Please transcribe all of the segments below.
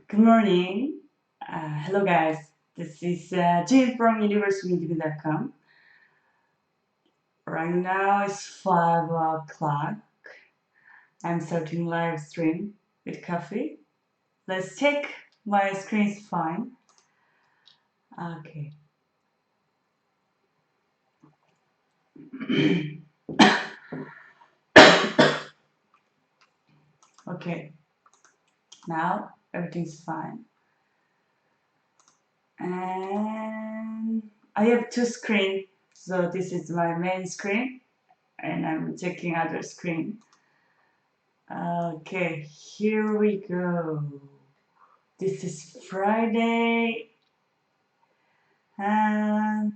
Good morning. Hello, guys. This is Jim from universitymedia.com. Right now it's 5 o'clock. I'm starting live stream with coffee. Let's check. My screen is fine. Okay. Okay. Now everything's fine. And I have two screens. So this is my main screen, and I'm checking other screen. Okay, here we go. This is Friday and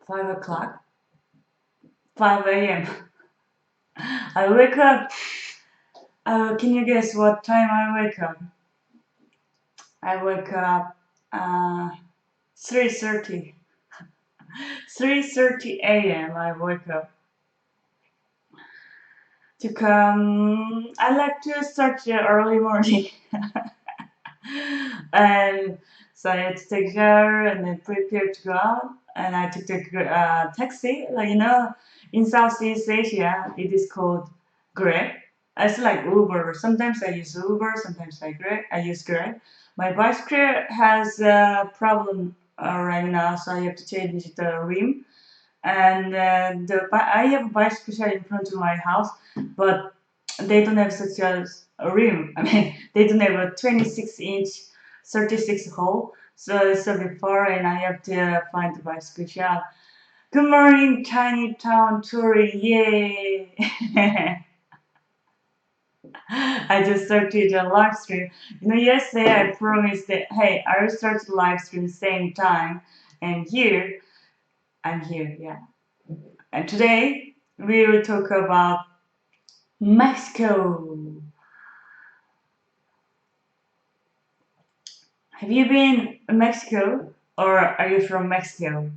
5 o'clock, 5 a.m. I wake up. Can you guess what time I wake up? I wake up 3:30. 3:30 a.m. I wake up to come. I like to start the early morning. And so I had to take a shower and then prepare to go out. And I took the taxi. In Southeast Asia, it is called Grab. It's like Uber. Sometimes I use Uber, sometimes I use Grab. My bicycle has a problem right now, so I have to change the rim. And I have a bicycle in front of my house, but they don't have such a rim. I mean, they don't have a 26-inch, 36 hole. So it's a bit far, and I have to find the bicycle shop. Good morning, Chinatown touring! Yay! I just started a live stream. Yesterday I promised that hey, I'll start the live stream same time, and here I'm here. Yeah, and today we will talk about Mexico. Have you been in Mexico or are you from Mexico?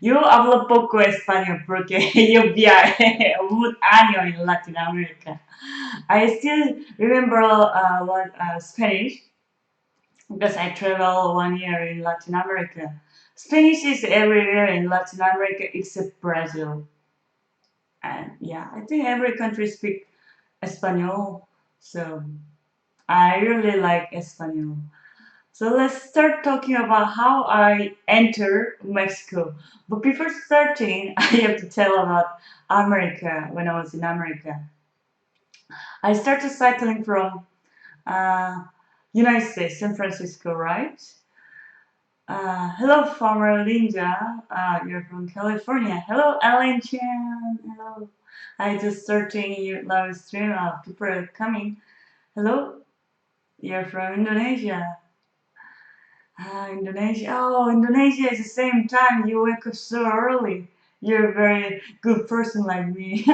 Yo hablo poco español porque yo viajé un año en Latinoamérica. I still remember Spanish because I traveled 1 year in Latin America. Spanish is everywhere in Latin America except Brazil. And yeah, I think every country speak Espanol. So I really like Espanol. So let's start talking about how I enter Mexico. But before starting, I have to tell about America when I was in America. I started cycling from uh, United States, San Francisco, right? Hello, Farmer Linda. You're from California. Hello, Ellen Chan. Hello. I just starting your live stream. People are coming. Hello. You're from Indonesia. Indonesia. Oh, Indonesia is the same time. You wake up so early. You're a very good person like me.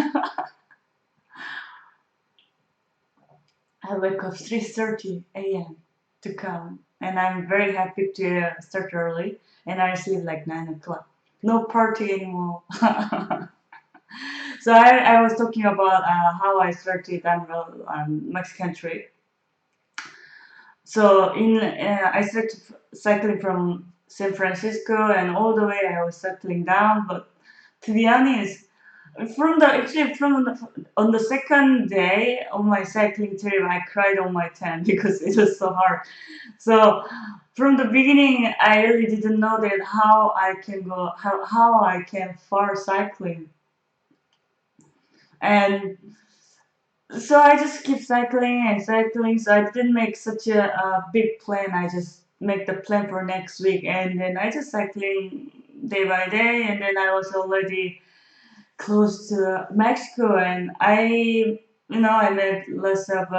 I wake up 3:30 a.m. to come, and I'm very happy to start early. And I sleep like 9 o'clock. No party anymore. So I was talking about how I started Mexican trip. So I started cycling from San Francisco, and all the way I was cycling down. But to be honest, on the second day of my cycling trip, I cried on my tent because it was so hard. So from the beginning, I really didn't know that how I can far cycling, and so I just keep cycling and cycling. So I didn't make such a big plan. I just make the plan for next week, and then I just cycling day by day, and then I was already close to Mexico, and I met lots of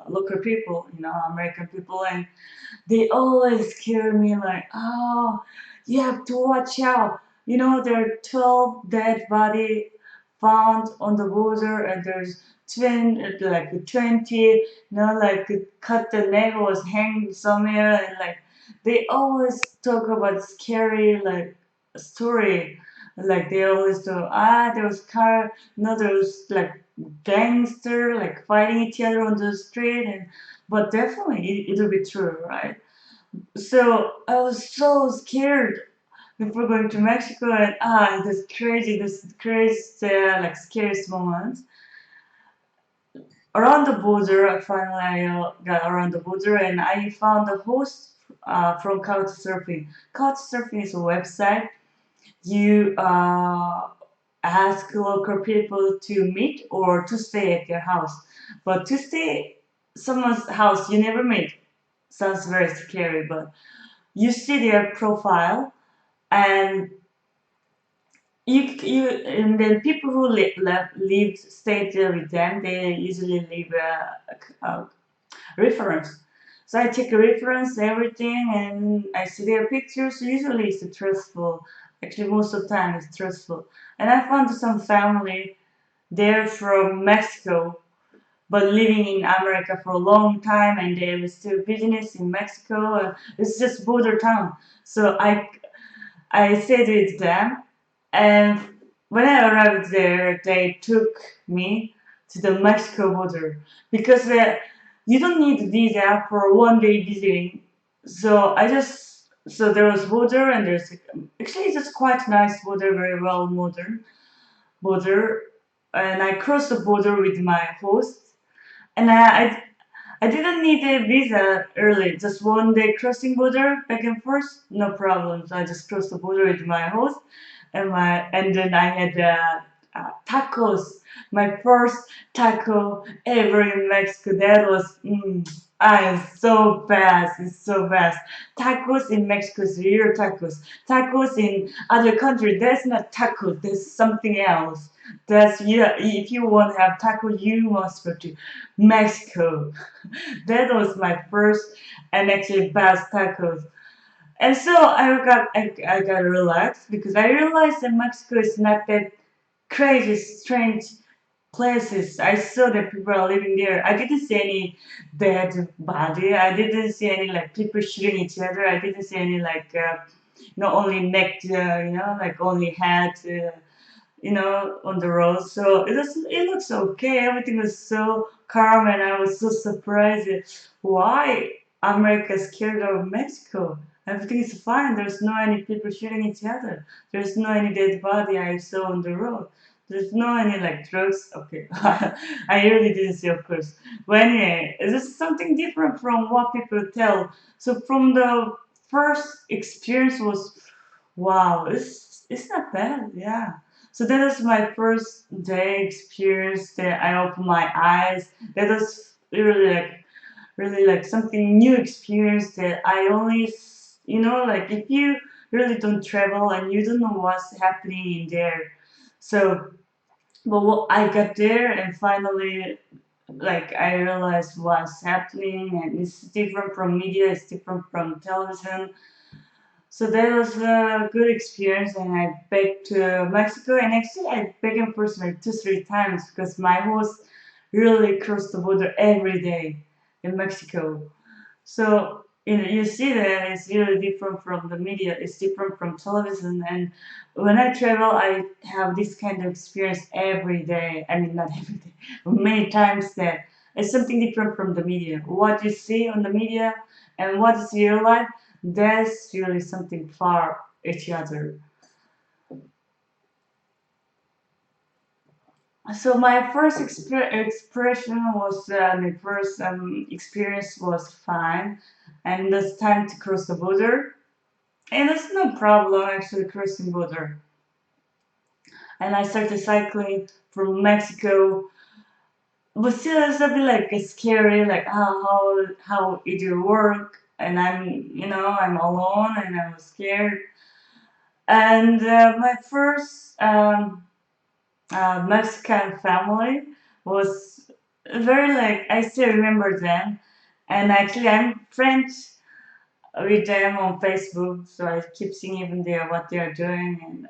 local people, American people, and they always scare me like, oh, you have to watch out. There are 12 dead body found on the border, and there's 20, like cut the neck was hanged somewhere, and like they always talk about scary like story. Like they always do, there was car, there was like gangster like fighting each other on the street, and but definitely it'll be true, right? So I was so scared before going to Mexico, and this crazy like scariest moments around the border. Finally, I got around the border, and I found a host from Couchsurfing. Couchsurfing is a website you ask local people to meet or to stay at their house. But to stay someone's house you never meet sounds very scary. But you see their profile, and and then people who live stay there with them, they usually leave a reference. So I take a reference, everything, and I see their pictures. Usually it's stressful. Actually, most of the time it's stressful. And I found some family. They're from Mexico, but living in America for a long time, and they have still business in Mexico. It's just border town. So I stayed with them, and when I arrived there, they took me to the Mexico border because you don't need a visa for 1 day visiting. So there was border, and there's actually it's just quite nice border, very well modern border, and I crossed the border with my host, and I didn't need a visa early, just 1 day crossing border back and forth, no problems. I just crossed the border with my host, and then I had tacos. My first taco ever in Mexico. That was it's so fast. It's so fast. Tacos in Mexico is real tacos. Tacos in other countries, that's not tacos. That's something else. That's yeah. If you want to have taco, you must go to Mexico. That was my first and actually best tacos. And so I got relaxed because I realized that Mexico is not that crazy, strange places. I saw that people are living there. I didn't see any dead body. I didn't see any like people shooting each other. I didn't see any like only neck, like only head, on the road. So it looks okay. Everything was so calm, and I was so surprised. Why America scared of Mexico? Everything is fine. There's no any people shooting each other. There's no any dead body I saw on the road. There's no any like drugs. Okay, I really didn't see, of course. But anyway, this is something different from what people tell. So from the first experience was, wow, it's not bad. Yeah. So that was my first day experience that I opened my eyes. That was really like something new experience that I only, like if you really don't travel and you don't know what's happening in there. So, but I got there and finally, like I realized what's happening, and it's different from media, it's different from television. So that was a good experience, and I back to Mexico, and actually I back and forth like 2 3 times because my host really crossed the border every day in Mexico. So you see that it's really different from the media. It's different from television, and when I travel, I have this kind of experience every day. I mean, not every day, many times that it's something different from the media. What you see on the media and what is real life, that's really something far each other. So my first expression was my first experience was fine, and it's time to cross the border, and it's no problem actually crossing border. And I started cycling from Mexico, but still it's a bit like scary, like how it will work, and I'm alone and I was scared. And my first Mexican family was very like I still remember them, and actually I'm friends with them on Facebook, so I keep seeing even there what they are doing, and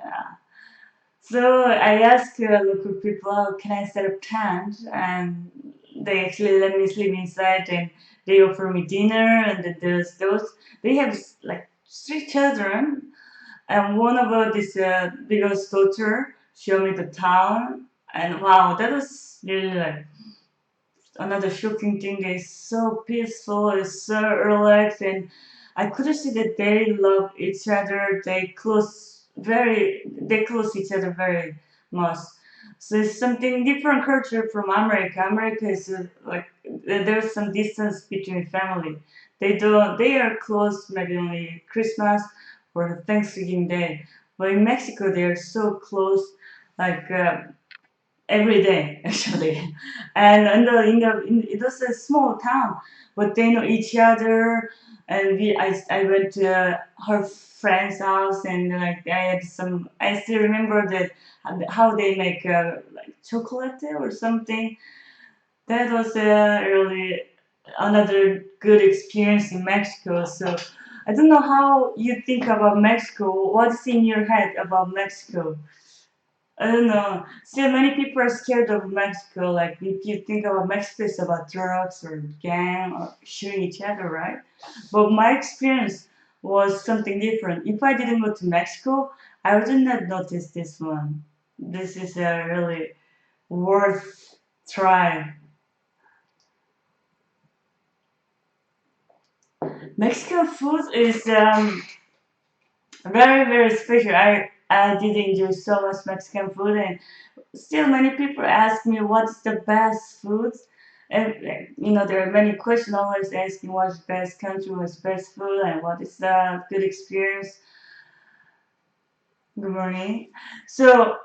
so I asked local people, "Oh, can I set up tent?" And they actually let me sleep inside, and they offer me dinner, and then there's those. They have like 3 children, and one of this biggest daughter showed me the town, and wow, that was it's really like another shocking thing. They're so peaceful, it's so relaxed, and I could see that they love each other. They close each other very much. So it's something different culture from America. America is like there's some distance between family. They are close maybe only Christmas or Thanksgiving Day, but in Mexico they are so close, like. Every day actually, and it was a small town, but they know each other, and I went to her friend's house, and like I still remember that how they make like chocolate or something. That was really another good experience in Mexico. So I don't know how you think about Mexico. What's in your head about Mexico? I don't know. Still, many people are scared of Mexico. Like, if you think about Mexico, it's about drugs or gang or shooting each other, right? But my experience was something different. If I didn't go to Mexico, I wouldn't have noticed this one. This is a really worth try. Mexican food is very very special. I did enjoy so much Mexican food, and still, many people ask me what's the best foods. And there are many questions always asking what's best country, what's best food, and what is the good experience. Good morning. So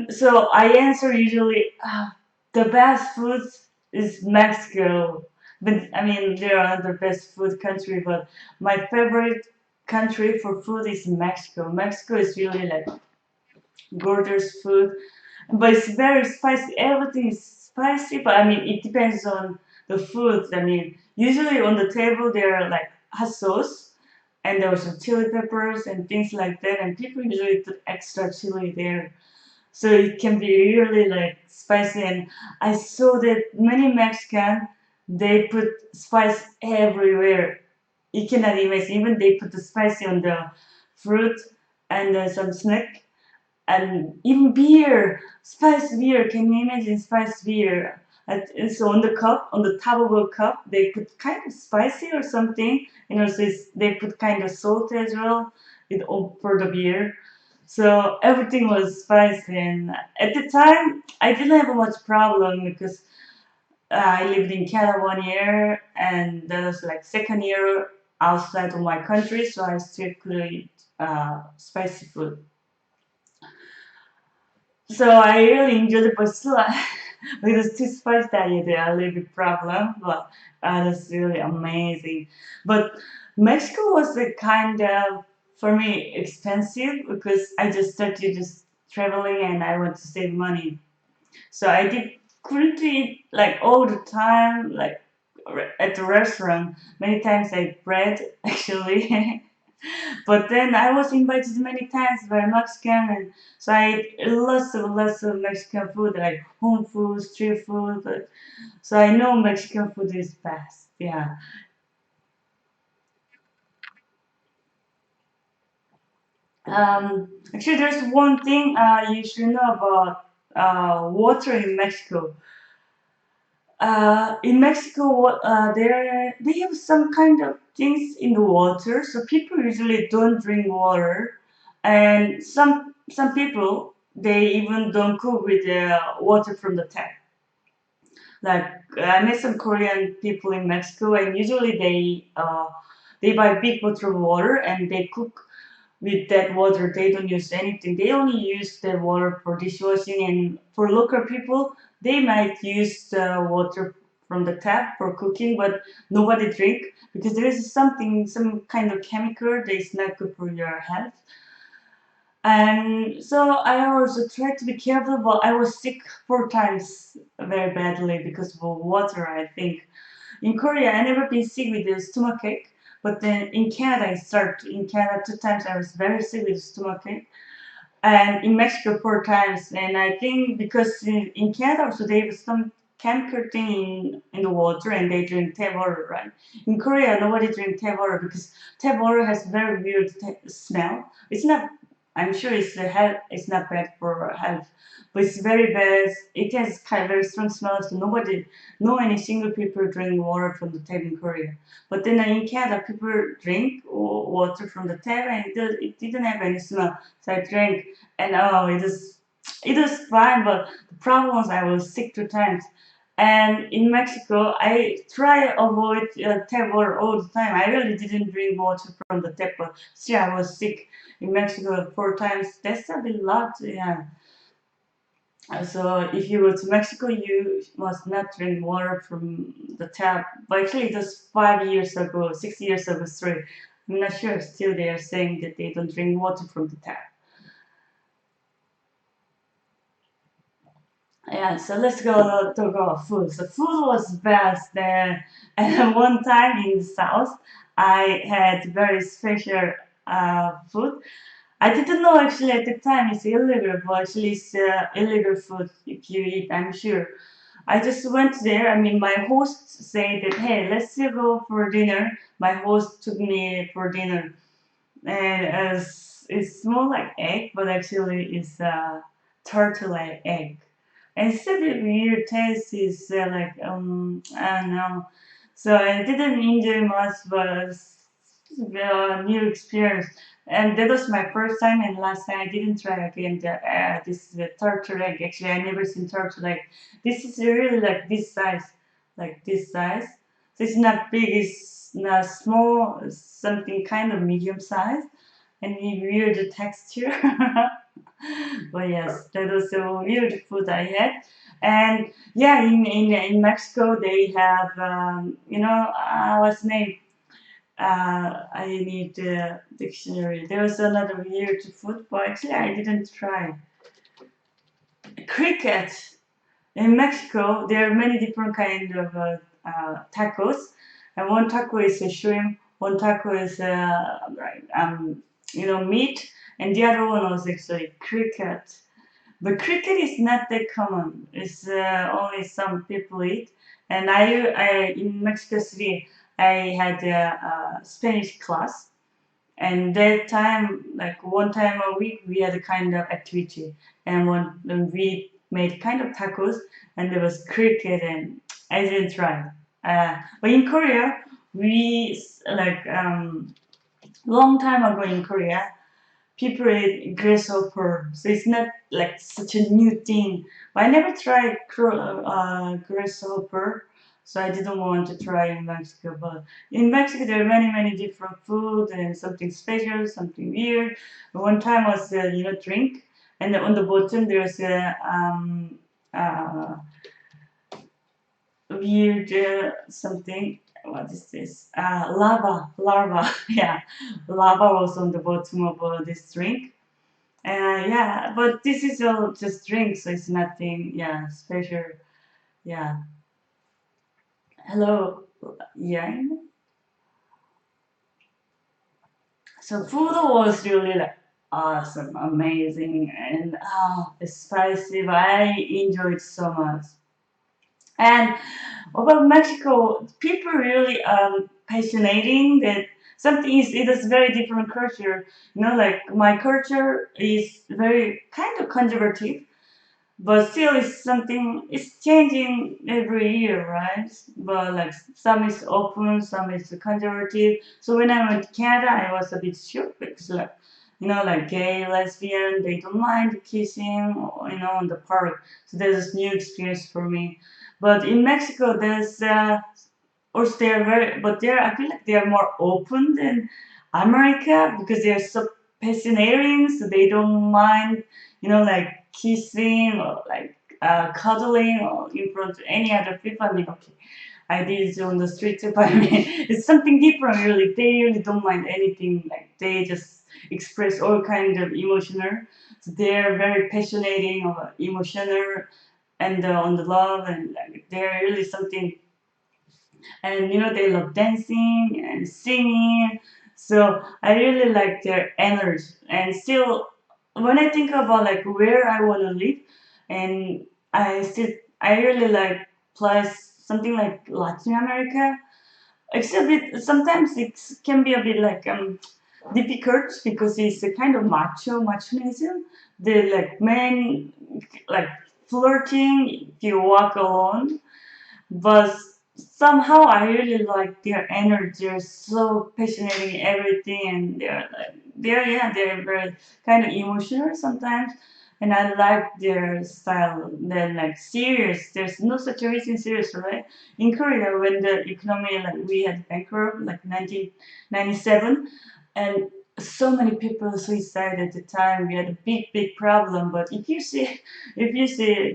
so I answer usually the best food is Mexico. But I mean there are other best food country, but my favorite country for food is Mexico. Mexico is really like gorgeous food, but it's very spicy. Everything is spicy, but I mean, it depends on the food. I mean, usually on the table there are like hot sauce, and there are some chili peppers and things like that, and people usually put extra chili there, so it can be really like spicy. And I saw that many Mexican they put spice everywhere. You cannot imagine. Even they put the spicy on the fruit and some snack, and even beer, spiced beer. Can you imagine spiced beer? And so on the cup, on the top of a cup, they put kind of spicy or something. So they put kind of salt as well for the beer. So everything was spicy, and at the time, I didn't have much problem because I lived in Canada 1 year, and that was like second year outside of my country, so I still could eat spicy food. So I really enjoyed it, but still, with this too spicy diet, there are a little bit problem, but that's really amazing. But Mexico was a kind of, for me, expensive because I just started just traveling and I want to save money. So I did couldn't eat like all the time, like at the restaurant. Many times I ate bread, actually. But then I was invited many times by Mexican, and so I ate lots of Mexican food, like home food, street food. So I know Mexican food is best. Yeah. Actually, there's one thing you should know about water in Mexico. In Mexico, they have some kind of things in the water, so people usually don't drink water, and some people they even don't cook with the water from the tap. Like I met some Korean people in Mexico, and usually they buy big bottle of water and they cook with that water. They don't use anything. They only use that water for dishwashing, and for local people, they might use the water from the tap for cooking, but nobody drink because there is some kind of chemical that is not good for your health. And so I also tried to be careful, but I was sick 4 times very badly because of water, I think. In Korea, I never been sick with the stomachache, but then in Canada 2 times I was very sick with stomachache, and in Mexico 4 times. And I think because in Canada also they have some chemical thing in the water and they drink tap water, right? In Korea, nobody drink tap water because tap water has very weird smell. It's not. I'm sure it's the health. It's not bad for health, but it's very bad. It has kind of very strong smell, so nobody, no any single people drink water from the tap in Korea. But then in Canada, people drink water from the tap, and it didn't have any smell. So I drank, and oh, it was fine. But the problem was I was sick 2 times. And in Mexico, I try avoid tap water all the time. I really didn't drink water from the tap, but still I was sick in Mexico 4 times. That's a bit lot, yeah. So if you go to Mexico, you must not drink water from the tap. But actually, it was 5 years ago, 6 years ago, sorry. I'm not sure. Still, they are saying that they don't drink water from the tap. Yeah, so let's go talk about food. So food was best there. And one time in the south, I had very special food. I didn't know actually at the time it's illegal, but actually it's illegal food if you eat, I'm sure. I just went there. I mean, my host said that, hey, let's go for dinner. My host took me for dinner. And it's more like egg, but actually it's turtle egg. And it's a bit weird taste. Is like I don't know. So I didn't enjoy much, but it's a new experience. And that was my first time, and last time I didn't try again. This is the turtle egg. Actually, I never seen turtle egg. This is really like this size, like this size. So it's not big. It's not small. It's something kind of medium size, and weird texture. But yes, that was a weird food I had. And yeah, in Mexico they have what's the name? I need the dictionary. There was another weird food, but actually I didn't try. Cricket. In Mexico, there are many different kind of tacos, and one taco is a shrimp, one taco is right, meat, and the other one was actually cricket. But cricket is not that common. It's only some people eat. And I in Mexico City, I had a Spanish class, and that time, like one time a week, we had a kind of activity, and when we made kind of tacos, and there was cricket, and I didn't try. But in Korea, we like long time ago in Korea, people eat grasshopper, so it's not like such a new thing. But I never tried grasshopper, so I didn't want to try in Mexico. But in Mexico, there are many different food and something special, something weird. One time was drink, and on the bottom there's a uh, weird something. What is this? Lava. Yeah, lava was on the bottom of this drink. Yeah, but this is all just drink, so it's nothing, yeah, special. Yeah. Hello. Yeah. So food was really like awesome, amazing, and it's spicy. But I enjoyed so much. And about Mexico, people really passionating that something is it is very different culture. Like my culture is very kind of conservative, but still it's something it's changing every year, right? But like some is open, some is conservative. So when I went to Canada, I was a bit shocked because like gay, lesbian, they don't mind kissing, in the park. So there's this new experience for me. But in Mexico, there's also they're very, but they're I feel like they are more open than America because they're so passionate, so they don't mind, like kissing or like cuddling or in front of any other people. I mean, okay, I did it on the street too, but I mean, it's something different. Really, they really don't mind anything. Like they just express all kind of emotional. So they're very passionate or emotional and on the love, and like they're really something. And they love dancing and singing. So I really like their energy. And still, when I think about like where I want to live, and I really like plus something like Latin America. Except sometimes it can be a bit like difficult because it's a kind of machoism. The like men like flirting if you walk alone, but somehow I really like their energy. They're so passionate in everything, and they're very kind of emotional sometimes. And I like their style. They're like serious. There's no such a reason serious, right? In Korea, when the economy like we had bankrupt like 1997, and so many people suicide at the time. We had a big problem. But if you see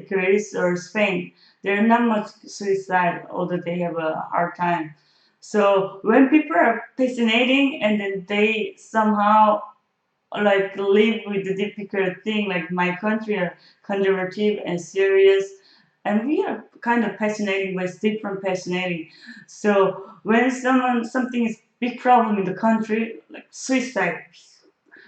Greece or Spain, there are not much suicide, although they have a hard time. So when people are fascinating and then they somehow like live with the difficult thing, like my country are conservative and serious, and we are kind of fascinating, but it's different fascinating. So when something is big problem in the country, like suicide,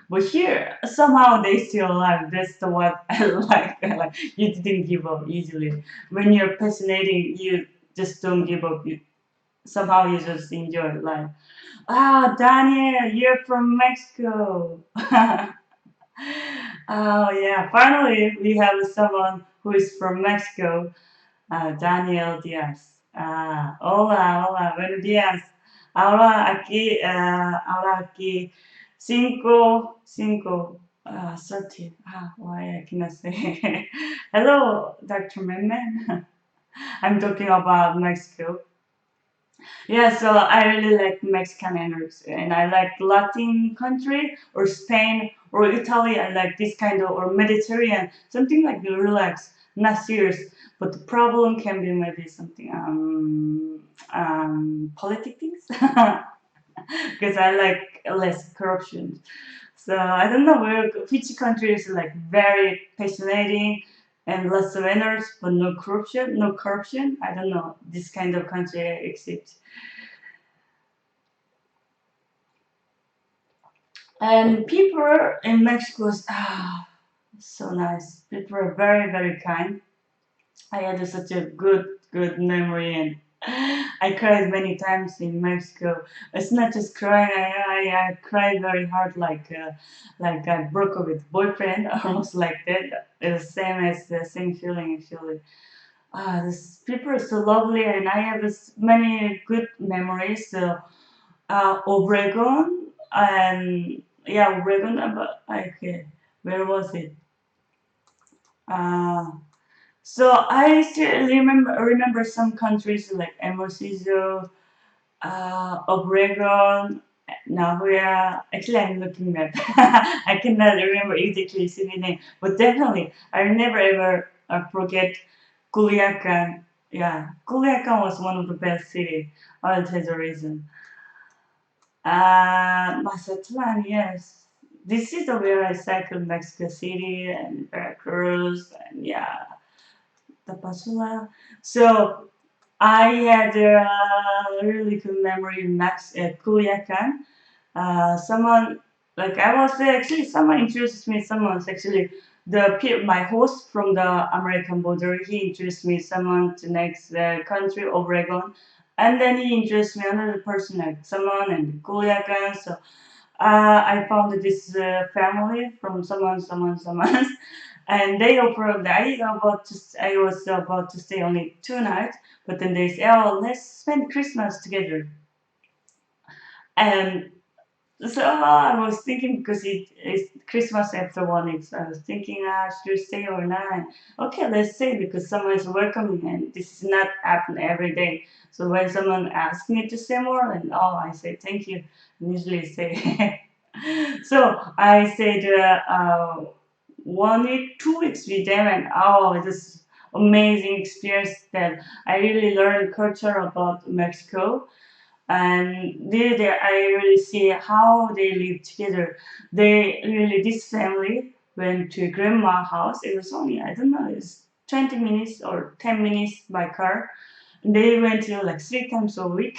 but here, somehow they still alive. That's the what I like. Like you didn't give up easily. When you're fascinating, you just don't give up. Somehow you just enjoy life. Ah, Daniel, you're from Mexico. Oh yeah, finally we have someone who is from Mexico. Daniel Diaz. Hola, hola, buenos días. Ahora aquí, 13. Why I cannot say. Hello, Dr. Memen. I'm talking about Mexico. Yeah, so I really like Mexican energy, and I like Latin country or Spain or Italy. I like this kind of or Mediterranean, something like relaxed, not serious. But the problem can be maybe something politic things, because I like less corruption. So I don't know which country is like very fascinating and lots of energy, but no corruption, no corruption. I don't know this kind of country exists. And people in Mexico is so nice. People are very kind. I had such a good memory, and I cried many times in Mexico. It's not just crying. I cried very hard, like I broke up with boyfriend, almost like that. It's the same as the same feeling actually. This people are so lovely, and I have many good memories. So Obregon and yeah, Obregon. But okay, where was it? Uh, so I still remember some countries like Hermosillo, Obregon, Nagoya. Actually, I'm looking at. I cannot remember exactly city name, but definitely I never ever forget Culiacan. Yeah, Culiacan was one of the best city. Oh, it has a reason. Mazatlan, yes. This is the where I cycled Mexico City and Veracruz and yeah, Tapasula. So I had a really good memory in Culiacan. Someone like I was there, actually someone introduced me. Someone's actually my host from the American border. He introduced me someone to next country, Oregon, and then he introduced me another person like someone in Culiacan. So I found this family from someone, and they offered. I was about to stay only 2 nights, but then they said, "Oh, let's spend Christmas together." And so I was thinking because it's Christmas after 1 week, so I was thinking, should we stay or not? Okay, let's stay because someone is welcoming, and this is not happen every day. So when someone asks me to stay more, and I say thank you. I usually say. So I stayed 1 week, 2 weeks with them, and this amazing experience that I really learned culture about Mexico, and there I really see how they live together. This family went to grandma house. It was only, I don't know, it's 20 minutes or 10 minutes by car. They went to like 3 times a week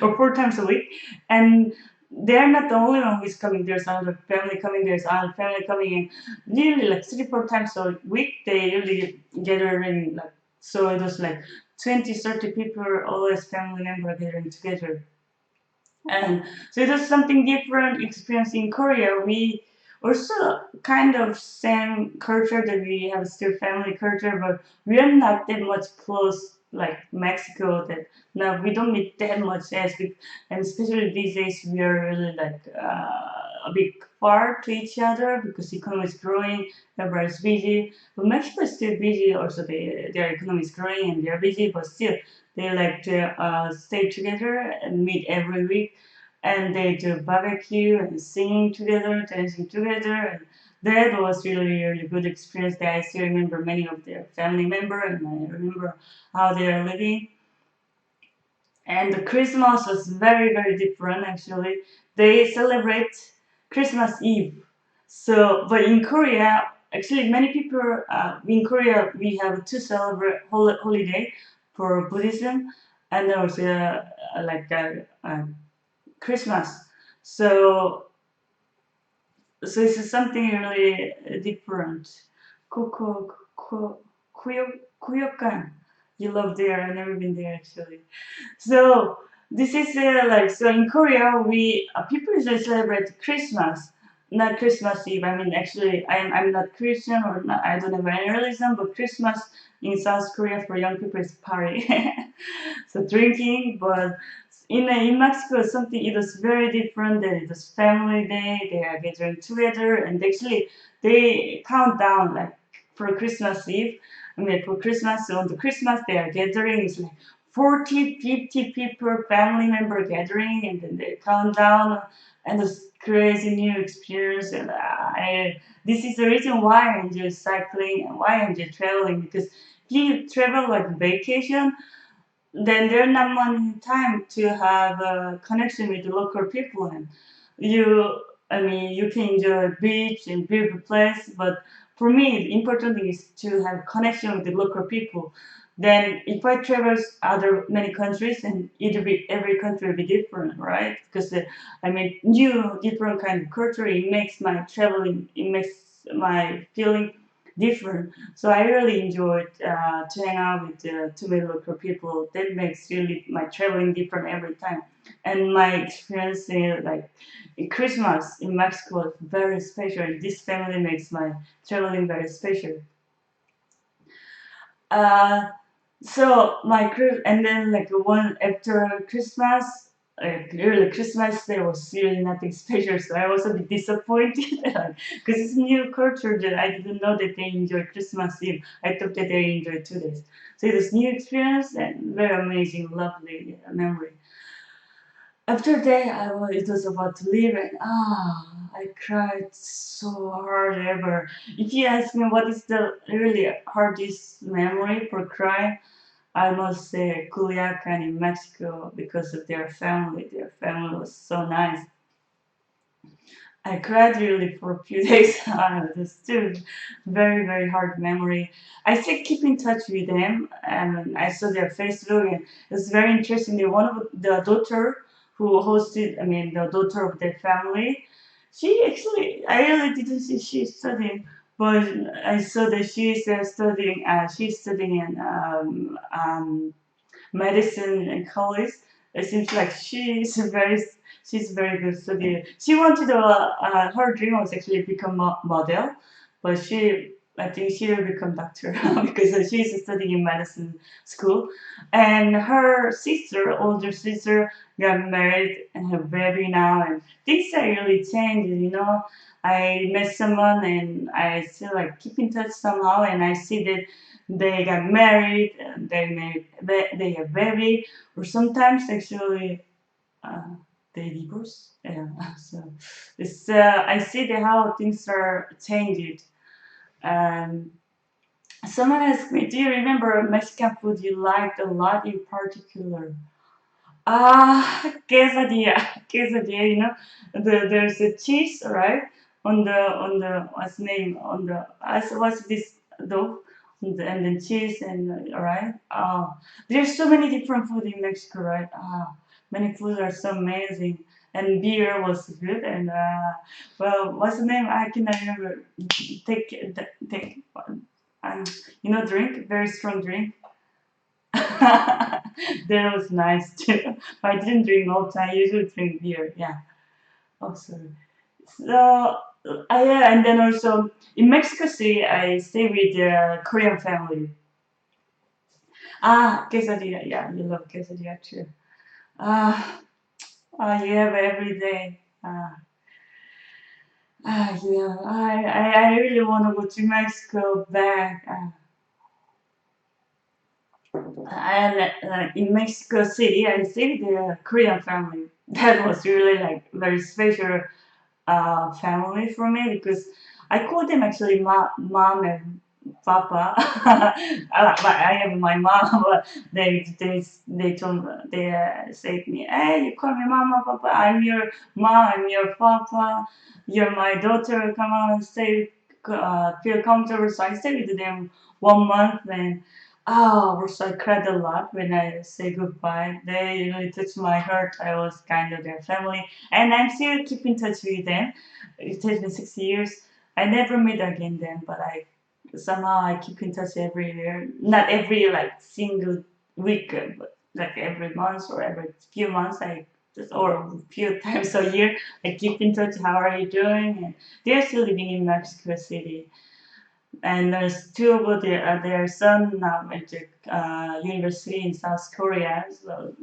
or 4 times a week, and they're not the only one who's coming. There's another family coming. There's another family coming in. Nearly like 3 4 times a week. They usually gather in like, so it was like 20 30 people, always family member gathering together. And so it was something different experience in Korea. We also kind of same culture that we have still family culture, but we are not that much close like Mexico. That no, we don't meet that much as we, and especially these days we are really like a bit far to each other because the economy is growing, everybody's busy. But Mexico is still busy. Also, their economy is growing and they're busy, but still they like to stay together and meet every week, and they do barbecue and singing together, dancing together. And that was really, really good experience that I still remember many of their family members, and I remember how they are living. And the Christmas was very, very different actually. They celebrate Christmas Eve. So, but in Korea, actually, many people in Korea we have two celebrate holiday for Buddhism, and also like Christmas. So, so this is something really different. Coco, Culiacan. You love there. I've never been there actually. So this is like so in Korea we people usually celebrate Christmas, not Christmas Eve. I mean actually I'm not Christian or not, I don't have any religion, but Christmas in South Korea for young people is party, so drinking. But in Mexico something it was very different. That it was family day. They are gathering together and actually they count down like for Christmas Eve. I mean for Christmas so on the Christmas they are gathering. It's like 40, 50 people, family member gathering, and then they count down, and this crazy new experience. And this is the reason why I enjoy cycling and why I enjoy traveling because if you travel like vacation, then there's not much time to have a connection with the local people, and you I mean you can enjoy beach and beautiful place, but for me the important thing is to have connection with the local people. Then if I travel other many countries, and it'll be every country will be different, right? Because I mean new different kind of culture, it makes my traveling, it makes my feeling different. So I really enjoyed to hang out with too many local people. That makes really my traveling different every time. And my experience like in Christmas in Mexico is very special. This family makes my traveling very special. Uh, so and then like one after Christmas, like really Christmas Day was really nothing special. So I was a bit disappointed because it's new culture that I didn't know that they enjoy Christmas Eve. I thought that they enjoy 2 days. So it was new experience and very amazing, lovely memory. After that, it was about to leave, and I cried so hard ever. If you ask me what is the really hardest memory for crying, I must say Culiacan in Mexico because of their family. Their family was so nice. I cried really for a few days. It was still very, very hard memory. I still keep in touch with them, and I saw their Facebook, and it's very interesting. That one of the daughter who hosted, I mean, the daughter of their family, she actually, I really didn't see she's studying, but I saw that she's studying. She's studying in medicine and college. It seems like she's very good study. She wanted her dream was actually become a model, but I think she will become doctor because she's studying in medicine school, and her sister, older sister, got married and have baby now, and things are really changed. You know, I met someone and I still like keep in touch somehow, and I see that they got married, and they have baby, or sometimes actually uh, they divorce. Yeah, so it's I see how things are changed. And someone asked me, "Do you remember Mexican food you liked a lot in particular?" Quesadilla, quesadilla. You know, there's a cheese, right? On the what's the name on the what's this dough, and then cheese and right. There's so many different food in Mexico, right? Many foods are so amazing, and beer was good. And well, what's the name? I cannot remember. Take, you know, drink very strong drink. That was nice too. But I didn't drink all the time. I usually drink beer. Yeah. Oh, sorry. So, yeah, and then also in Mexico City, I stay with the Korean family. Ah, quesadilla. Yeah, you love quesadilla too. Ah, you have every day. Yeah. I really want to go to Mexico back. In Mexico City, I stay with the Korean family. That was really like very special family for me because I call them actually mom and papa. I have my mom, but they told they say to me, "Hey, you call me mama, papa. I'm your mom. I'm your papa. You're my daughter. Come on, stay, feel comfortable." So I stayed with them 1 month and. Oh, also I cried a lot when I say goodbye. They really touched my heart. I was kind of their family, and I'm still keep in touch with them. It has been 6 years. I never met again them, but I somehow I keep in touch every year. Not every like single week, but like every month or every few months. I just or a few times a year. I keep in touch. How are you doing? And they're still living in Mexico City. And there's two of their son now at the university in South Korea. So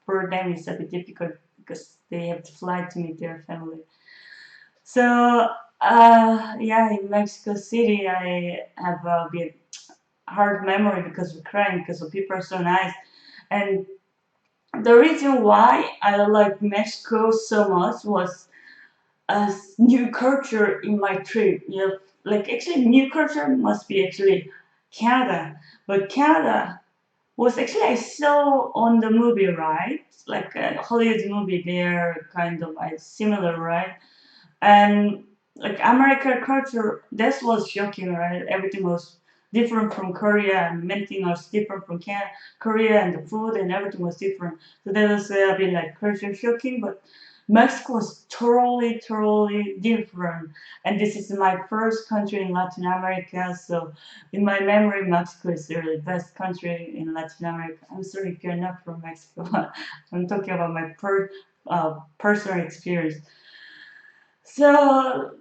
for them it's a bit difficult because they have to fly to meet their family. So yeah, in Mexico City, I have a bit hard memory because of crime, because the people are so nice, and the reason why I like Mexico so much was a new culture in my trip. You know, like actually new culture must be actually Canada, but Canada was actually I saw on the movie, right? Like a Hollywood movie, they're kind of like similar, right? And like American culture, that was shocking, right? Everything was different from Korea, and many things was different from Korea, and the food and everything was different. So that was a bit like culture shocking, but Mexico was totally different. And this is my first country in Latin America, so in my memory, Mexico is really the best country in Latin America. I'm sorry if you're not from Mexico. I'm talking about my personal experience. So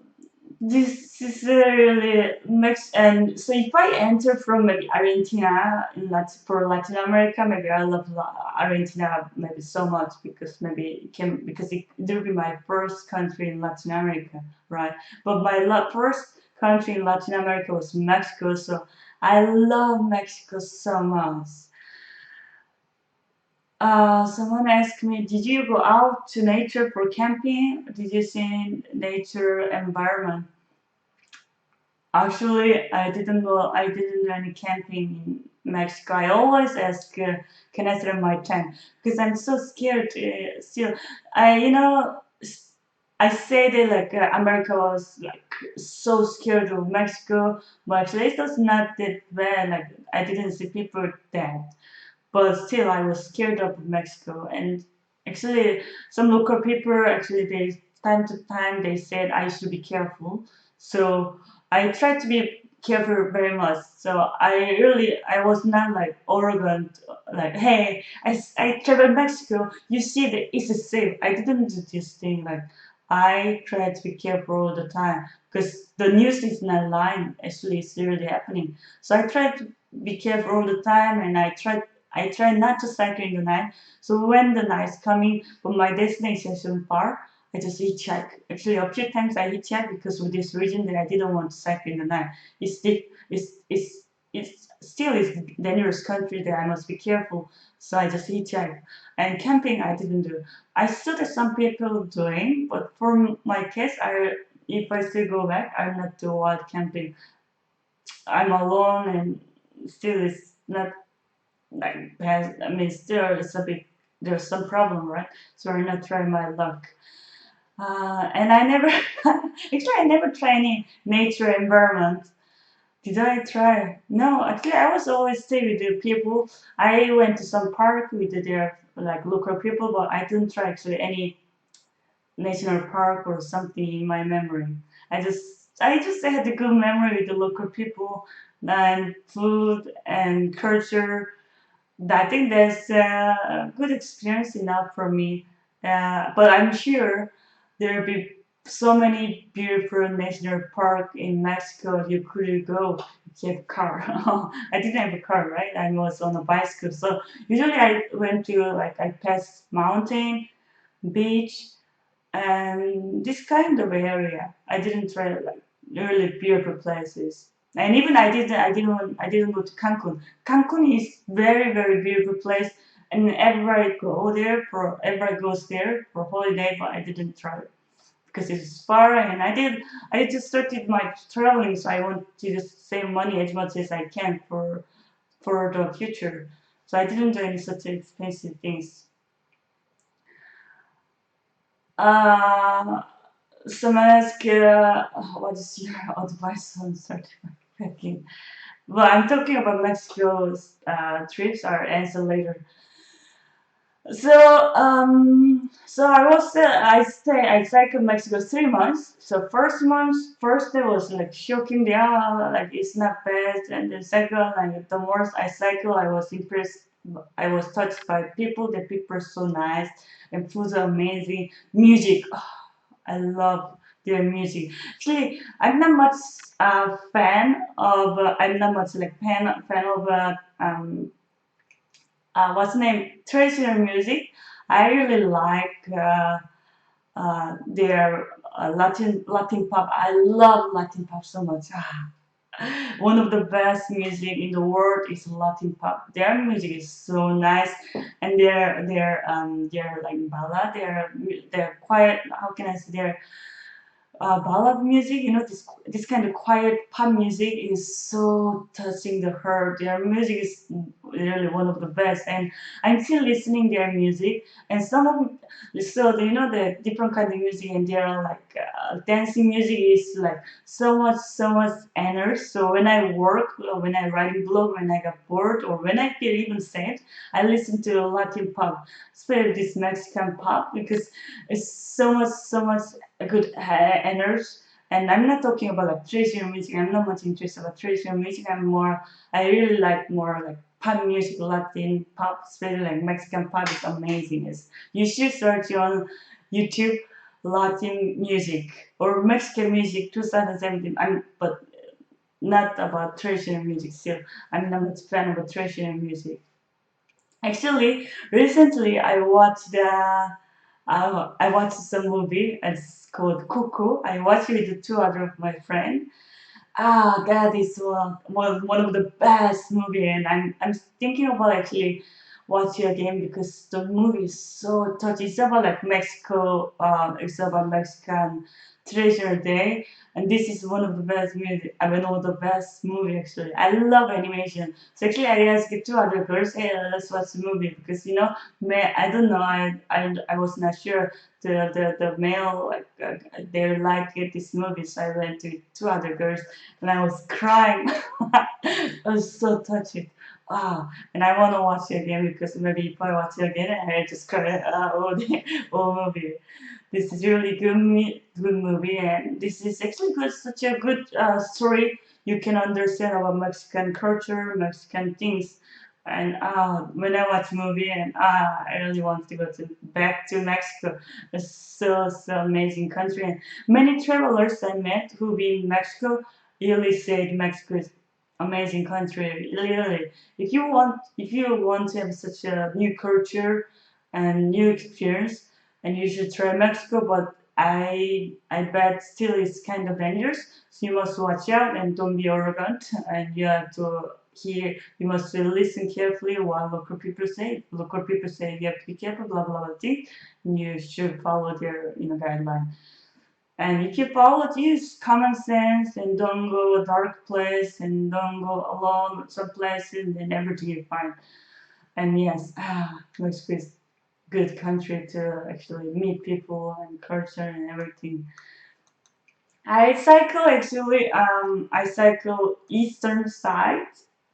this is really mixed. And so if I enter from maybe Argentina for Latin America, maybe I love Argentina maybe so much because maybe it will be my first country in Latin America, right? But my first country in Latin America was Mexico, so I love Mexico so much. Someone asked me, did you go out to nature for camping? Did you see nature environment? Actually, I didn't go. I didn't do any camping in Mexico. I always ask, can I set up my tent? Because I'm so scared. Still, I say that like America was like so scared of Mexico, but actually it was not that bad. Like I didn't see people dead, but still I was scared of Mexico. And actually, some local people actually they time to time they said I should be careful. So I tried to be careful very much. So I was not like arrogant, like hey I traveled Mexico. You see that it's safe. I didn't do this thing like. I try to be careful all the time because the news is not lying. Actually, it's really happening. So I try to be careful all the time, and I try not to cycle in the night. So when the night's coming from my destination is far, I just hitchhike. Actually, a few times I hitchhike because of this reason that I didn't want to cycle in the night. It's still is dangerous country that I must be careful. So I just hitchhike. And camping I didn't do. I saw that some people doing, but for my case, if I still go back, I'm not do wild camping. I'm alone and still it's not like has I mean still it's a bit there's some problem, right? So I'm not trying my luck. And I never actually I never try any nature environment. Did I try? No, actually I was always stay with the people. I went to some park with their like local people, but I didn't try actually any national park or something in my memory. I just had a good memory with the local people and food and culture. I think that's a good experience enough for me. But I'm sure there'll be so many beautiful national park in Mexico you could go if you have a car. I didn't have a car, right? I was on a bicycle. So usually I went to like I passed mountain, beach, and this kind of area. I didn't try like really beautiful places. And even I didn't go to Cancun. Cancun is very beautiful place, and everybody goes there for holiday, but I didn't try it because it's far, and I just started my traveling, so I want to just save money as much as I can for the future. So I didn't do any such expensive things. Uh, So may I ask, what is your advice on certified packing? Well, I'm talking about Mexico's trips. I'll answer later. So I cycled Mexico 3 months. So first day was like shocking. Yeah, like it's not bad. And the second, like the more I cycle, I was impressed. I was touched by people. The people are so nice, and food's amazing. Music, I love their music. Actually, I'm not much like fan of what's the name traditional music. I really like their Latin pop. I love Latin pop so much. One of the best music in the world is Latin pop. Their music is so nice, and their like ballad. They're quiet. How can I say? They're ballad music, this kind of quiet pop music is so touching the heart. Their music is really one of the best, and I'm still listening their music. And some of so the different kind of music, and their like dancing music is like so much energy. So when I work, or when I write blog, when I get bored, or when I feel even sad, I listen to Latin pop, especially this Mexican pop, because it's so much a good energy. And I'm not talking about like traditional music. I'm not much interested about traditional music. I really like more like pop music, Latin pop, especially like Mexican pop is amazing. You should search on YouTube Latin music or Mexican music 2017. But not about traditional music still. I'm not much fan of traditional music. Actually, recently I watched some movie. It's called Cuckoo. I watched it with two other of my friends. That is one of the best movie, and I'm thinking about actually watching again because the movie is so touching. It's about like Mexico. It's about Mexican traditional day, and this is one of the best movie. I mean, one of the best movie actually. I love animation. So actually, I asked two other girls, hey, let's watch the movie because I don't know. I was not sure the male like they like this movie, so I went to two other girls and I was crying. I was so touched. And I want to watch it again because maybe if I watch it again, I just cry all the whole movie. This is really good movie, and this is actually such a good story. You can understand about Mexican culture, Mexican things. And when I watch movie, and I really want to go back to Mexico. It's so amazing country. And many travelers I met who been in Mexico really said Mexico is amazing country. Really, if you want to have such a new culture and new experience, and you should try Mexico. But I bet still it's kind of dangerous. So you must watch out and don't be arrogant. And you have to hear. You must listen carefully what local people say. Local people say you have to be careful. Blah blah blah. Thing. And you should follow their guideline. And if you follow this common sense and don't go a dark place and don't go alone some places, then everything is fine. And yes, Mexico is good country to actually meet people and culture and everything. I cycle actually. I cycle eastern side.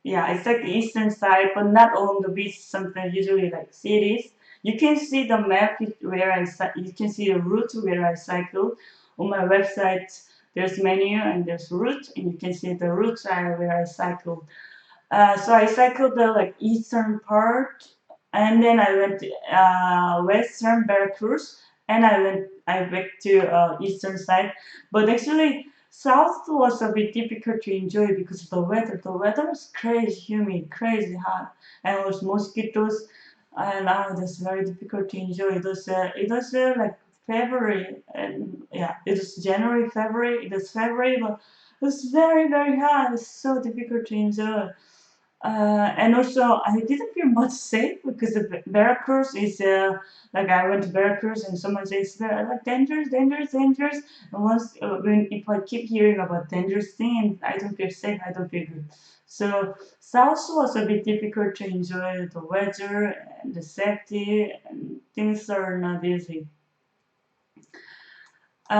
Yeah, I cycle eastern side, but not along the beach. Something usually like cities. You can see the map where you can see the route where I cycle. On my website, there's menu and there's route, and you can see the route where I cycle. So I cycled the like eastern part, and then I went to western Veracruz, and I went to eastern side. But actually, south was a bit difficult to enjoy because of the weather. The weather was crazy humid, crazy hot, and it was mosquitoes, and that's very difficult to enjoy. It was like February, and yeah, it was January, February. It was February, but it was very very hot. It's so difficult to enjoy. And also, I didn't feel much safe because the Veracruz is like I went to Veracruz and someone says like dangerous, dangerous, dangerous. And once when if I keep hearing about dangerous things, I don't feel safe. I don't feel good. So South was a bit difficult to enjoy the weather and the safety, and things are not easy. But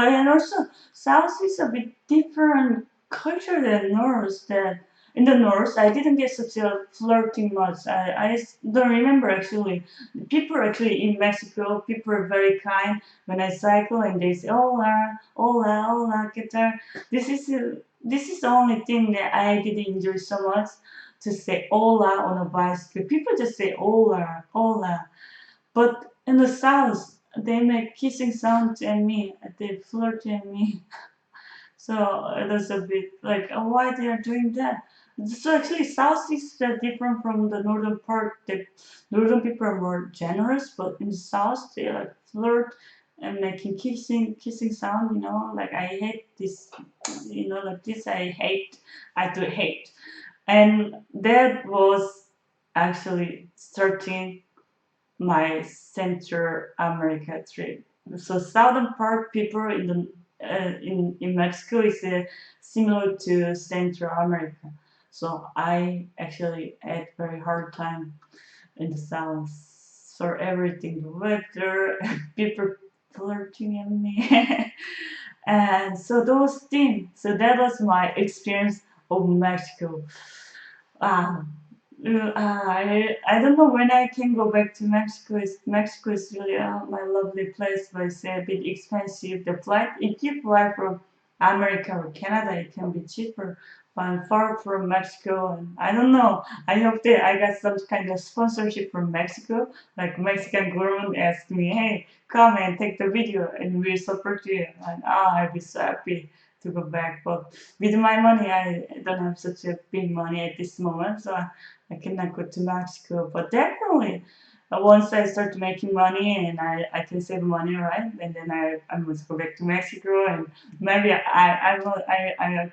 and also South is a bit different culture than North. That in the North, I didn't get such a flirting much. I don't remember actually. People actually in Mexico, people are very kind when I cycle and they say hola, hola, hola, ¿qué tal? This is the only thing that I didn't enjoy so much to say hola on a bicycle. People just say hola, hola. But in the South, they make kissing sounds at me, they flirt at me. So it was a bit like, why they are doing that? So actually, South is different from the northern part. The northern people are more generous, but in the South they like flirt and making kissing sound. Like I hate this. Like this. I do hate. And that was actually starting my Central America trip. So southern part people in Mexico is similar to Central America. So I actually had very hard time in the south for everything, the weather, people flirting at me, and so those things. So that was my experience of Mexico. Um, I don't know when I can go back to Mexico. Mexico is really my lovely place, but it's a bit expensive. The flight, if you fly from America or Canada, it can be cheaper. But I'm far from Mexico, and I don't know. I hope that I got some kind of sponsorship from Mexico. Like Mexican government asked me, "Hey, come and take the video, and we'll support you." And I'll be so happy to go back. But with my money, I don't have such a big money at this moment, so I cannot go to Mexico. But definitely, once I start making money and I can save money, right? And then I must go back to Mexico, and maybe I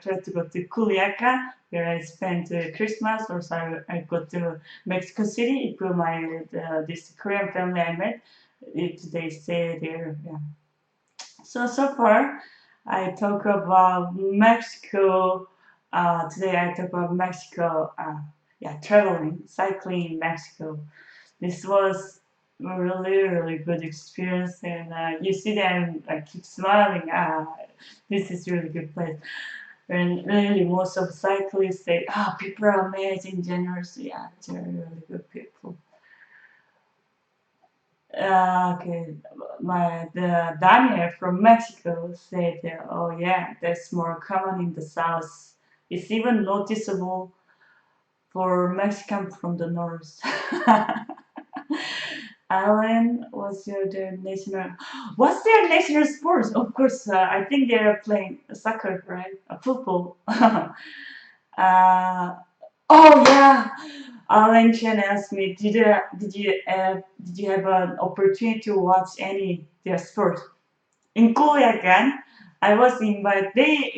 try to go to Culiacan where I spend Christmas, or so I go to Mexico City. If this Korean family I met, if they stay there, yeah. So far, I talk about Mexico. Today I talk about Mexico. Yeah, traveling, cycling in Mexico. This was a really, really good experience, and you see them keep smiling. This is really good place. And really, most of cyclists say, people are amazing, generous. Yeah, they're really good people. Okay, the Daniel from Mexico said, "Oh yeah, that's more common in the south. It's even noticeable for Mexican from the north." Alan, what's their national sports? Of course, I think they're playing soccer, right? Football. uh, oh yeah, Alan Chen asked me, did you have an opportunity to watch any their sport in Culiacan? I was invited. They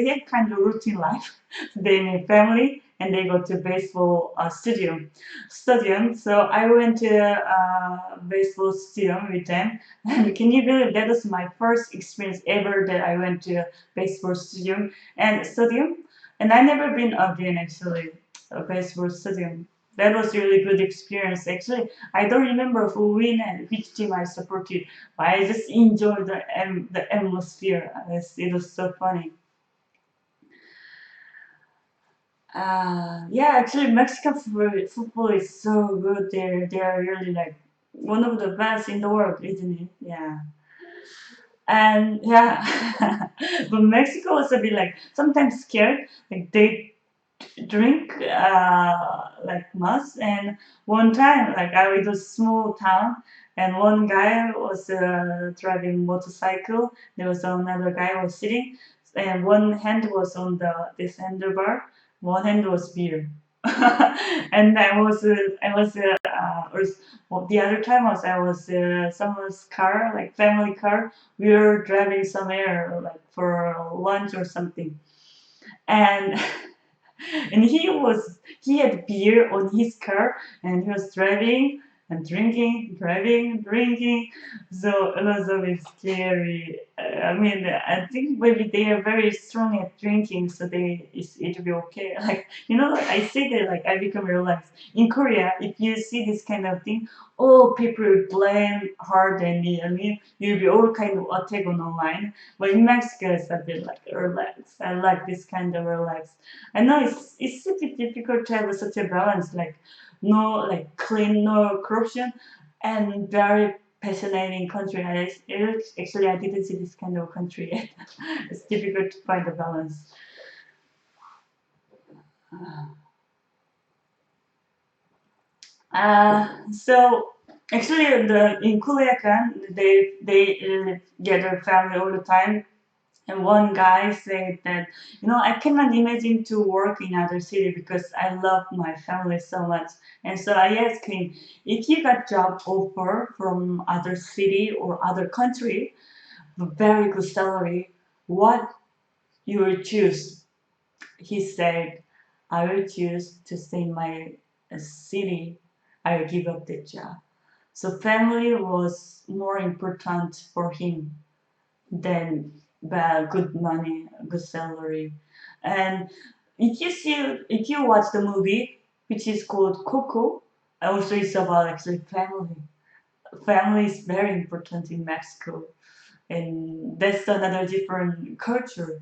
have kind of routine life. They have family and they go to baseball stadium. So I went to baseball stadium with them. And can you believe that was my first experience ever that I went to baseball stadium, and I never been again actually a baseball stadium. That was really good experience. Actually, I don't remember who win and which team I supported, but I just enjoyed the atmosphere. It was so funny. Yeah, actually, Mexican football is so good. They are really like one of the best in the world, isn't it? Yeah. And yeah, but Mexico was a bit like sometimes scared. Like they drink like much. And one time, like I was a small town, and one guy was driving motorcycle. There was another guy was sitting, and one hand was on the this handlebar, one hand was beer. And well, the other time was I was someone's car, like family car. We were driving somewhere like for lunch or something, and and he had beer on his car, and he was driving and drinking, driving, drinking. So it was a bit scary. I mean, I think maybe they are very strong at drinking, so it'll be okay. Like like, I say that like I become relaxed. In Korea, if you see this kind of thing, all people blame hard and I mean you'll be all kind of attack on online. But in Mexico, it's a bit like relaxed. I like this kind of relaxed. I know it's such a difficult to have such a balance, like no like clean, no corruption, and very fascinating country. Actually I didn't see this kind of country yet. It's difficult to find a balance. So actually in Culiacan they gather family all the time. And one guy said that, I cannot imagine to work in other city because I love my family so much. And so I asked him, if you got job offer from other city or other country, with very good salary, what you will choose? He said, I will choose to stay in my city. I will give up the job. So family was more important for him than good money, good salary. And if you watch the movie, which is called Coco, also it's about actually family. Family is very important in Mexico, and that's another different culture.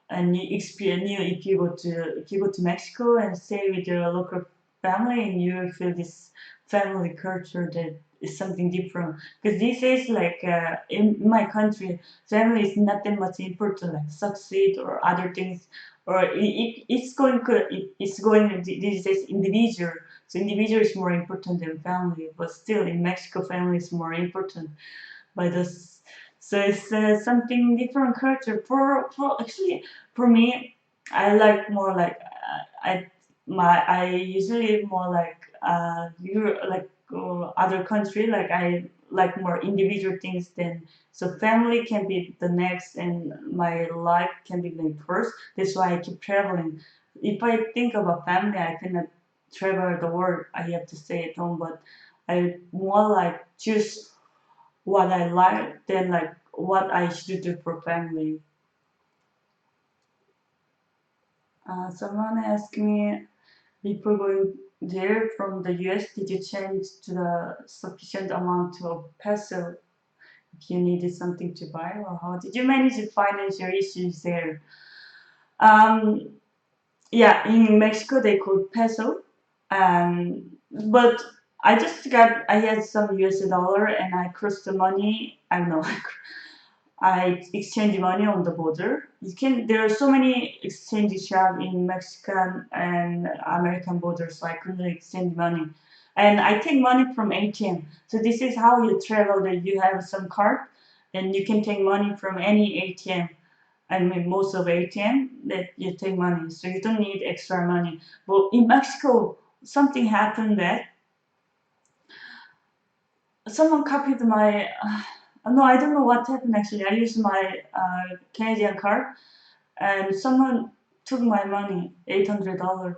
And you experience if you go to Mexico and stay with your local family, and you will feel this family culture that is something different. Because these days, like in my country, family is not that much important, like succeed or other things, or it's going these days individual. So individual is more important than family, but still in Mexico, family is more important by this. So it's something different culture. For actually for me, I like more like I usually more like other country, like I like more individual things than, so family can be the next and my life can be the first. That's why I keep traveling. If I think about family, I cannot travel the world. I have to stay at home. But I more like choose what I like than like what I should do for family. Someone asked me, before going there from the US, did you change to the sufficient amount of peso if you needed something to buy, or how did you manage the financial issues there? Um, yeah, in Mexico they call peso, but I had some US dollar and I crossed the money. I don't know. I exchange money on the border. There are so many exchange shop in Mexican and American borders, so I couldn't exchange money. And I take money from ATM. So this is how you travel, that you have some card and you can take money from any ATM. I mean, most of ATM that you take money, so you don't need extra money. But in Mexico, something happened that someone copied my. No, I don't know what happened actually. I used my Canadian card, and someone took my money, $800.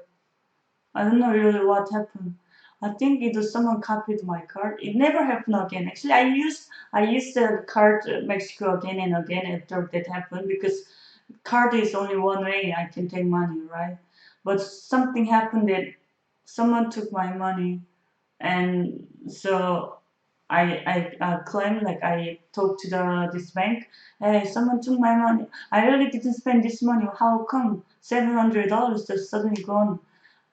I don't know really what happened. I think it was someone copied my card. It never happened again. Actually, I used the card Mexico again and again after that happened, because card is only one way I can take money, right? But something happened that someone took my money, and so I claimed, like I talked to this bank. Hey, someone took my money. I really didn't spend this money. How come $700 just suddenly gone?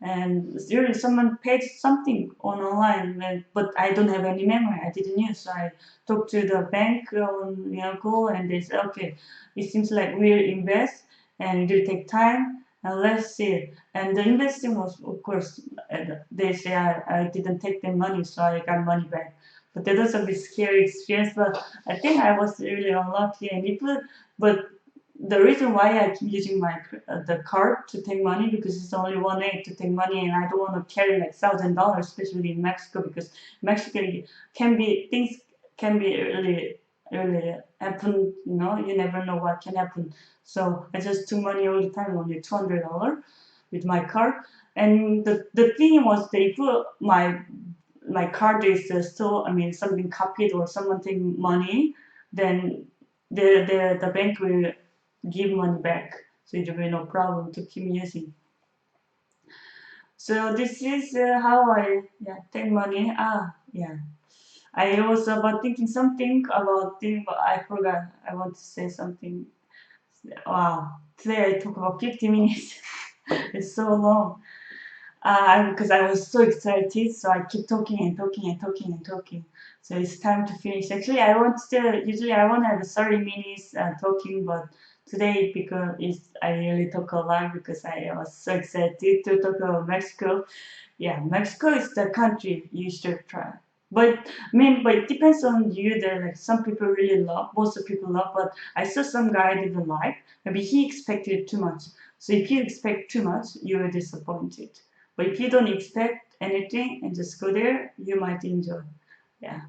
and really someone paid something online, but I don't have any memory. I didn't use. So I talked to the bank on call, and they said, okay, it seems like we'll invest, and it will take time, and let's see. And the investing was, of course, they say I didn't take the money, so I got money back. But that was a bit scary experience. But I think I was really unlucky, and but the reason why I keep using the card to take money, because it's only 1 aid to take money, and I don't want to carry like $1,000, especially in Mexico, because Mexico can be things can be really happen. You never know what can happen. So I just took money all the time, only $200 with my card. And the thing was, they put my card is still, I mean, something copied or someone take money, then the bank will give money back, so it will be no problem to keep using. So this is how I take money. I was about thinking something about thing, but I forgot. I want to say something. Wow, today I talk about 50 minutes. It's so long. Because I was so excited, so I keep talking and talking and talking and talking. So it's time to finish. Actually, usually I want to have 30 minutes talking, but today, because I really talk a lot because I was so excited to talk about Mexico. Yeah, Mexico is the country you should try. But but it depends on you. There, like some people really love, most of people love. But I saw some guy didn't like. Maybe he expected too much. So if you expect too much, you are disappointed. But if you don't expect anything and just go there, you might enjoy. Yeah,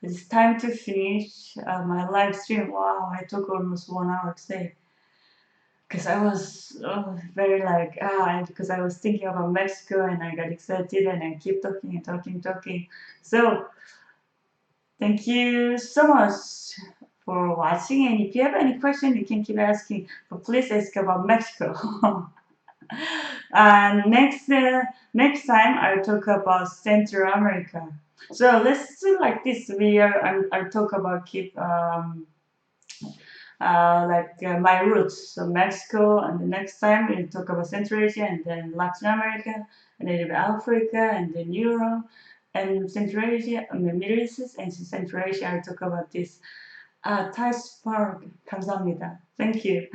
it's time to finish my live stream. Wow, I took almost 1 hour today because I was very like because I was thinking about Mexico and I got excited and I keep talking and talking. So thank you so much for watching, and if you have any question, you can keep asking. But please ask about Mexico. And next time I'll talk about Central America. So let's do like this. I'll talk about keep my roots. So Mexico, and the next time we'll talk about Central Asia, and then Latin America, and then Africa, and then Europe, and Central Asia, and the Middle East, and Central Asia. I'll talk about this. Thai Spark. 감사합니다. Thank you.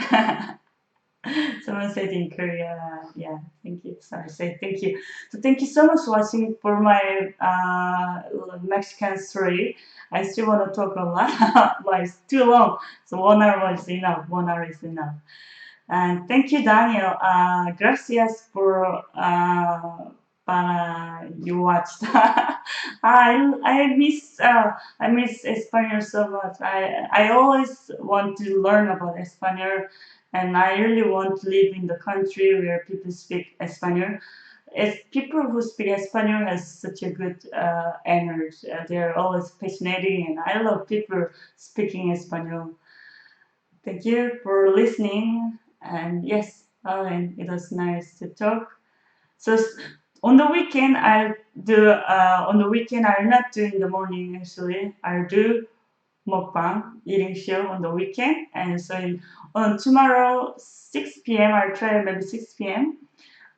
Someone said in Korea, yeah, thank you. So I say thank you. So thank you so much for watching for my Mexican story. I still want to talk a lot, but it's too long. So 1 hour is enough. 1 hour is enough. And thank you, Daniel. Gracias por para you watched. I miss Espanol so much. I always want to learn about Espanol, and I really want to live in the country where people speak Espanol. As people who speak Espanol has such a good energy. They're always passionate, and I love people speaking Espanol. Thank you for listening. And yes, Alan, it was nice to talk. So on the weekend, I'll do. On the weekend, I'll not do in the morning. Actually, I'll do mukbang eating show on the weekend. And so on tomorrow 6 p.m. I'll try maybe 6 p.m.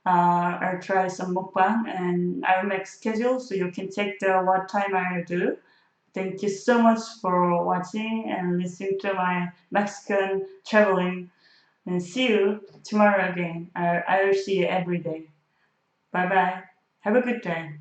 I'll try some mukbang, and I'll make schedule so you can check what time I'll do. Thank you so much for watching and listening to my Mexican traveling. And see you tomorrow again. I will see you every day. Bye bye. Have a good day.